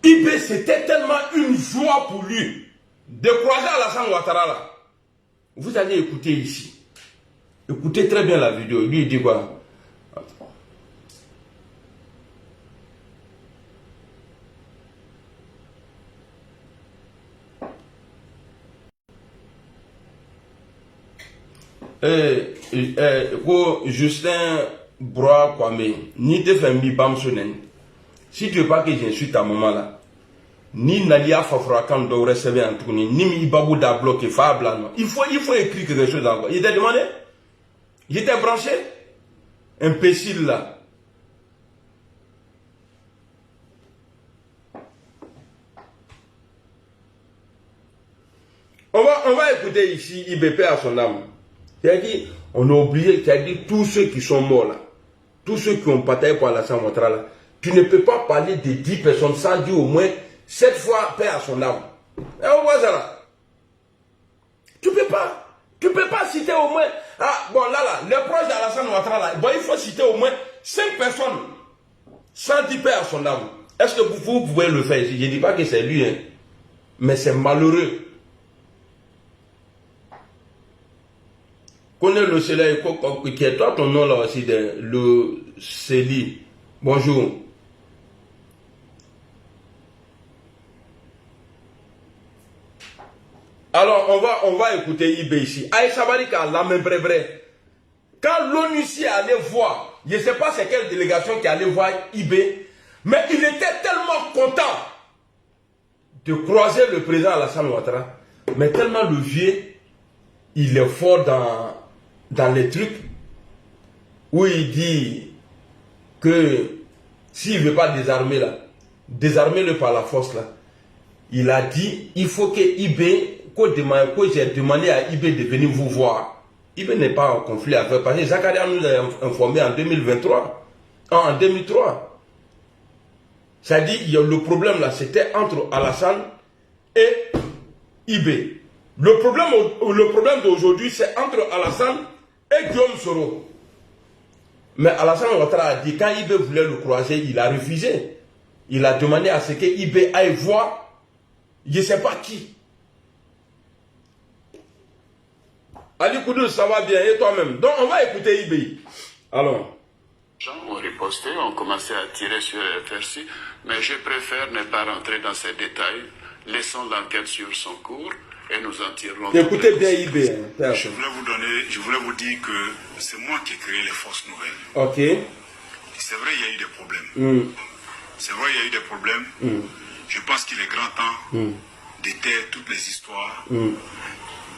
A: Ibé, c'était tellement une joie pour lui de croiser Alassane Ouattara là. Vous allez écouter ici. Écoutez très bien la vidéo. Lui, il dit quoi? Justin Broa Kwame, ni te fait mi bam sonen. Si tu veux pas que j'insulte ta maman là, ni Nalia Fafrakan doit recevoir un truc, ni Ibabou da bloqué Fabla. Il faut écrire quelque chose encore. Il t'a demandé? Il t'a branché? Imbécile là. On va écouter ici IBP à son âme. Il a dit, On a oublié, c'est-à-dire tous ceux qui sont morts là, tous ceux qui ont bataillé pour Alassane Ouattara là, tu ne peux pas parler de 10 personnes sans dire au moins 7 fois paix à son âme. Et on voit ça là. Tu peux pas citer au moins, ah bon là, les proches d'Alassane Ouattara là, bon, il faut citer au moins 5 personnes sans dire paix à son âme. Est-ce que vous pouvez le faire? Je ne dis pas que c'est lui, hein, mais c'est malheureux. Connais le soleil, qui est toi ton nom là aussi, le Célie. Bonjour. Alors, on va écouter Ibé ici. Aïcha Barika, la même brève. Quand l'ONUC allait voir, je ne sais pas c'est quelle délégation qui allait voir Ibé, mais il était tellement content de croiser le président Alassane Ouattara. Mais tellement le vieux, il est fort dans les trucs où il dit que s'il ne veut pas désarmer là, désarmer-le par la force là. Il a dit, il faut que Ibé, que j'ai demandé à Ibé de venir vous voir. Ibé n'est pas en conflit avec, parce que Zakaria nous a informé en 2023, en 2003. C'est-à-dire, le problème là, c'était entre Alassane et Ibé. Le problème d'aujourd'hui, c'est entre Alassane et Guillaume Soro. Mais Alassane Ouattara a dit, quand Ibé voulait le croiser, il a refusé. Il a demandé à ce que Ibé aille voir, je ne sais pas qui. Ali Koudou, ça va bien, et toi-même. Donc, on va écouter Ibé. Alors.
C: Les gens ont riposté, ont commencé à tirer sur FRC, mais je préfère ne pas rentrer dans ces détails. Laissons l'enquête sur son cours et nous en tirerons.
A: Écoutez bien Ibé. Hein,
E: je voulais vous dire que c'est moi qui ai créé les forces nouvelles.
A: Ok.
E: C'est vrai, il y a eu des problèmes. C'est vrai, il y a eu des problèmes. Je pense qu'il est grand temps d'éteindre toutes les histoires.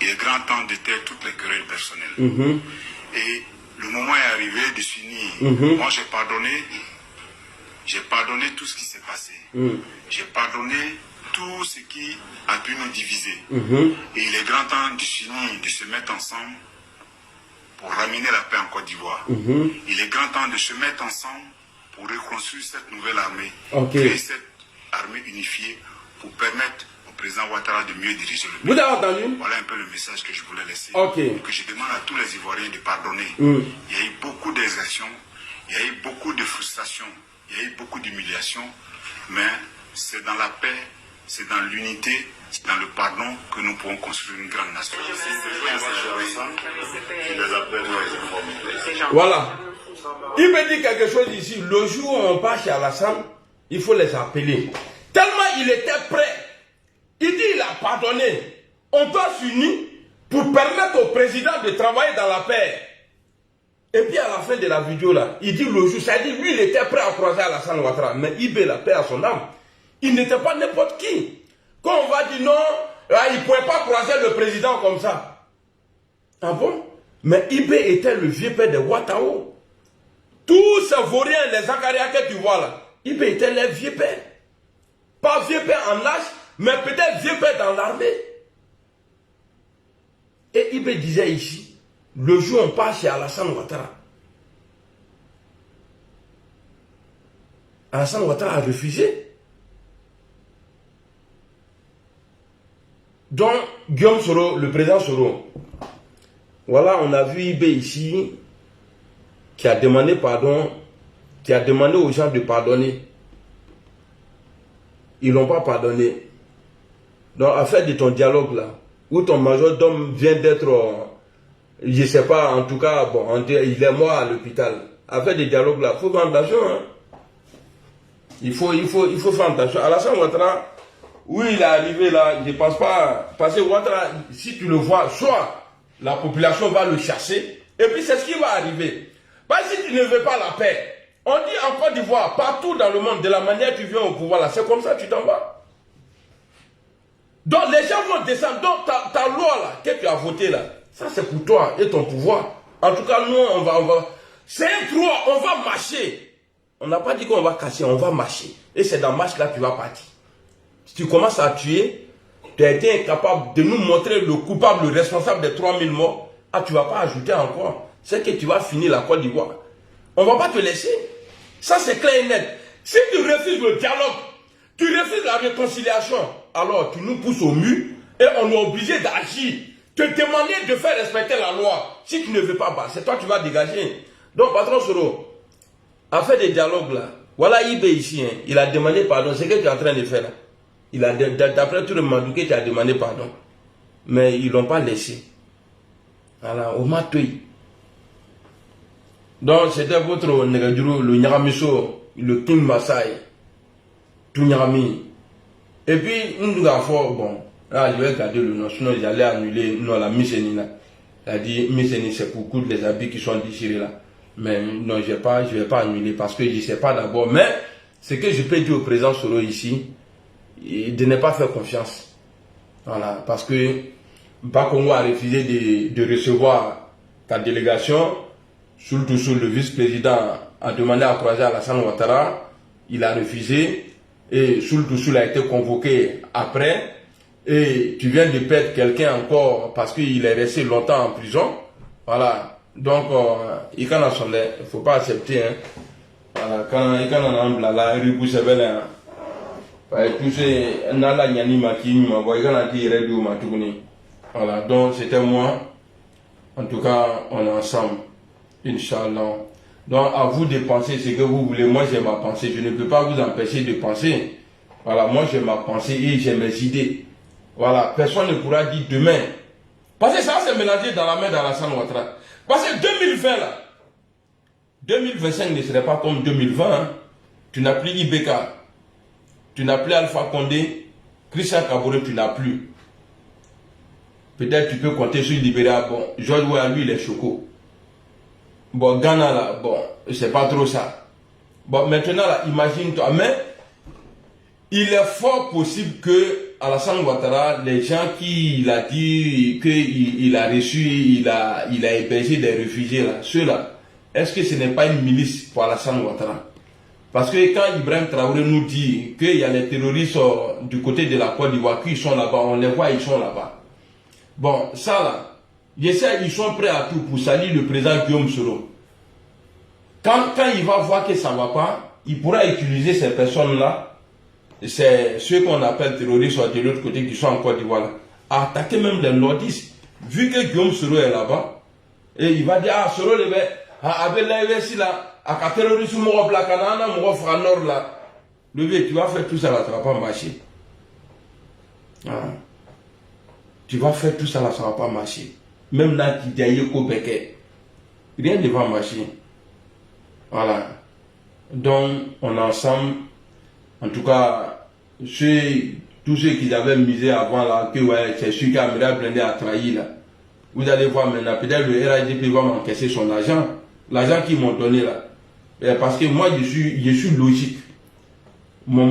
E: Il est grand temps d'éteindre toutes les querelles personnelles. Et le moment est arrivé de s'unir. Moi, j'ai pardonné tout ce qui s'est passé. J'ai pardonné tout ce qui a pu nous diviser. Et il est grand temps de s'unir, de se mettre ensemble pour ramener la paix en Côte d'Ivoire. Il est grand temps de se mettre ensemble pour reconstruire cette nouvelle armée. Créer cette armée unifiée pour permettre au président Ouattara de mieux diriger le pays.
A: Vous avez entendu?
C: Voilà un peu le message que je voulais laisser.
A: Que
C: je demande à tous les Ivoiriens de pardonner. Il y a eu beaucoup d'exactions, il y a eu beaucoup de frustrations, il y a eu beaucoup d'humiliations, mais c'est dans la paix, c'est dans l'unité, c'est dans le pardon que nous pourrons construire une grande nation.
A: Voilà. Il me dit quelque chose ici. Le jour où on part chez Alassane, il faut les appeler. Tellement il était prêt. Il dit il a pardonné. On doit s'unir pour permettre au président de travailler dans la paix. Et puis à la fin de la vidéo là, il dit le jour, ça dit lui il était prêt à croiser Alassane Ouattara. Mais Ibé, la paix à son âme, il n'était pas n'importe qui. Quand on va dire non, il ne pouvait pas croiser le président comme ça. Ah bon? Mais Ibé était le vieux père de Ouattao. Tous ces vauriens, les Zakaria que tu vois là, Ibé était le vieux père. Pas vieux père en âge, mais peut-être vieux père dans l'armée. Et Ibé disait ici, le jour où on part chez Alassane Ouattara, Alassane Ouattara a refusé. Donc, Guillaume Soro, le président Soro, voilà, on a vu Ibé ici, qui a demandé pardon, qui a demandé aux gens de pardonner. Ils n'ont pas pardonné. Donc, à faire de ton dialogue là, où ton majordome vient d'être, je ne sais pas, en tout cas, bon, il est mort à l'hôpital. À faire des dialogues là, il faut faire attention. Hein. Il faut faire attention. Alassane Ouattara, où il est arrivé là, je ne pense pas, parce que Ouattara, si tu le vois, soit la population va le chasser, et puis c'est ce qui va arriver. Parce que si tu ne veux pas la paix, on dit en Côte d'Ivoire, partout dans le monde, de la manière que tu viens au pouvoir là, c'est comme ça que tu t'en vas. Donc les gens vont descendre, donc ta loi là, que tu as votée là, ça c'est pour toi et ton pouvoir. En tout cas, nous, on va c'est un droit, on va marcher. On n'a pas dit qu'on va casser, on va marcher. Et c'est dans marche là que tu vas partir. Si tu commences à tuer, tu as été incapable de nous montrer le coupable, le responsable des 3000 morts. Ah, tu ne vas pas ajouter encore. C'est que tu vas finir la Côte d'Ivoire. On ne va pas te laisser. Ça, c'est clair et net. Si tu refuses le dialogue, tu refuses la réconciliation, alors tu nous pousses au mur et on est obligé d'agir. Te demander de faire respecter la loi. Si tu ne veux pas, c'est toi qui vas dégager. Donc, patron Soro, à faire des dialogues là, voilà IB ici, hein, il a demandé pardon. C'est ce que tu es en train de faire là. Il a, d'après tout le Mandouké, tu as demandé pardon. Mais ils ne l'ont pas laissé. Voilà, au matouille. Donc, c'était votre Negadjuru, le Nyaramiso, le King Masai, tout Nyarami. Et puis, nous avons bon, là, je vais garder le nom, sinon j'allais annuler, non, la Misseni là. Elle a dit, Misseni, c'est pour coudre les habits qui sont déchirés là. Mais non, je ne vais pas annuler parce que je ne sais pas d'abord. Mais, ce que je peux dire au président Soro ici, de ne pas faire confiance. Voilà, parce que Bakongo a refusé de recevoir ta délégation. Surtout sur le vice-président a demandé à croiser Alassane Ouattara, il a refusé, et Soul a été convoqué après, et tu viens de perdre quelqu'un encore parce qu'il est resté longtemps en prison. Voilà, donc il ne faut pas accepter. Hein. Voilà, quand il y a un homme là, il repousse là. Voilà, donc c'était moi. En tout cas, on est ensemble. Inch'Allah. Donc, à vous de penser ce que vous voulez. Moi, j'ai ma pensée. Je ne peux pas vous empêcher de penser. Voilà, moi, j'ai ma pensée et j'ai mes idées. Voilà, personne ne pourra dire demain. Parce que ça s'est mélangé dans la main d'Alassane Ouattara. Parce que 2020, là, 2025 ne serait pas comme 2020. Hein. Tu n'as plus IBK. Tu n'as plus Alpha Condé. Christian Kaboré, tu n'as plus. Peut-être tu peux compter sur Libéria. Bon, George Weah, lui, il est choco. Bon, Ghana là, bon, c'est pas trop ça. Bon, maintenant là, imagine-toi, mais il est fort possible que Alassane Ouattara, les gens qui il a dit qu'il a reçu, il a hébergé des réfugiés là, ceux-là, est-ce que ce n'est pas une milice pour Alassane Ouattara? Parce que quand Ibrahim Traoré nous dit qu'il y a les terroristes du côté de la Côte d'Ivoire qui sont là-bas, on les voit, ils sont là-bas. Bon, ça là, je sais, ils sont prêts à tout pour salir le président Guillaume Soro. Quand il va voir que ça ne va pas, il pourra utiliser ces personnes-là, c'est ceux qu'on appelle terroristes de l'autre côté qui sont en Côte d'Ivoire, à attaquer même les nordistes. Vu que Guillaume Soro est là-bas, et il va dire, ah, Soro, avec l'AVC là, à terroristes, mon black, mon frère nord là, le vieux, tu vas faire tout ça là, ça ne va pas marcher. Ah. Tu vas faire tout ça là, ça ne va pas marcher. Même là, qui dit Kobeke, rien ne va marcher. Voilà. Donc, on est ensemble. En tout cas, tous ceux qui avaient misé avant là, que ouais, c'est celui qui a blindé à trahir là. Vous allez voir maintenant, peut-être le RADP va m'encaisser son argent. L'argent qu'ils m'ont donné là. Et parce que moi, je suis logique.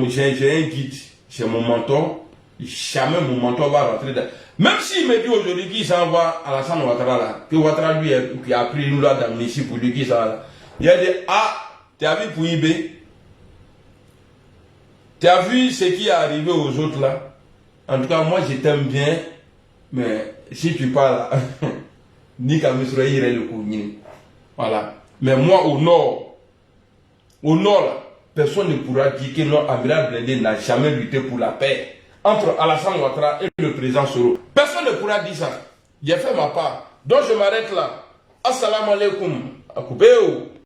A: J'ai un guide, c'est mon mentor. Jamais mon mentor va rentrer dans. Même s'il me dit aujourd'hui qu'il s'envoie à Alassane Ouattara là, que Ouattara lui qui a pris une loi d'amnistie pour lui qui s'en va. Il a dit, ah, tu as vu pour IB? Tu as vu ce qui est arrivé aux autres là? En tout cas, moi je t'aime bien, mais si tu parles, ni qu'à Misraïr le coup. Voilà. Mais moi au nord là, personne ne pourra dire que non, Amiral Blindé n'a jamais lutté pour la paix entre Alassane Ouattara et le président Soro. Personne ne pourra dire ça. J'ai fait ma part. Donc je m'arrête là. Assalamu alaikum. Akoubeo.